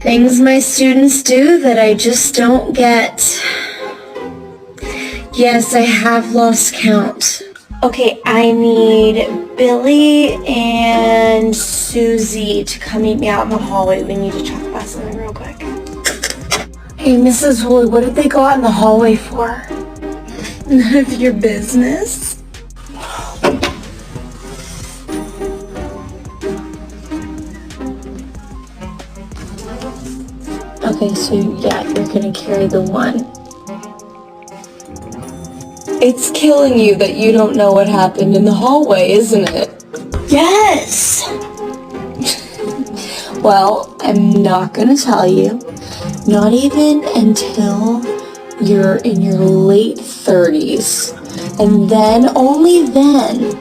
Things my students do that I just don't get. Yes, I have lost count. Okay, I need Billy and Susie to come meet me out in the hallway. We need to talk about something real quick. Hey, Mrs. Woolley, what did they go out in the hallway for? None of your business. Okay, so yeah, you're gonna carry the one. It's killing you that you don't know what happened in the hallway, isn't it? Yes! Well, I'm not gonna tell you. Not even until you're in your late 30s. And then, only then,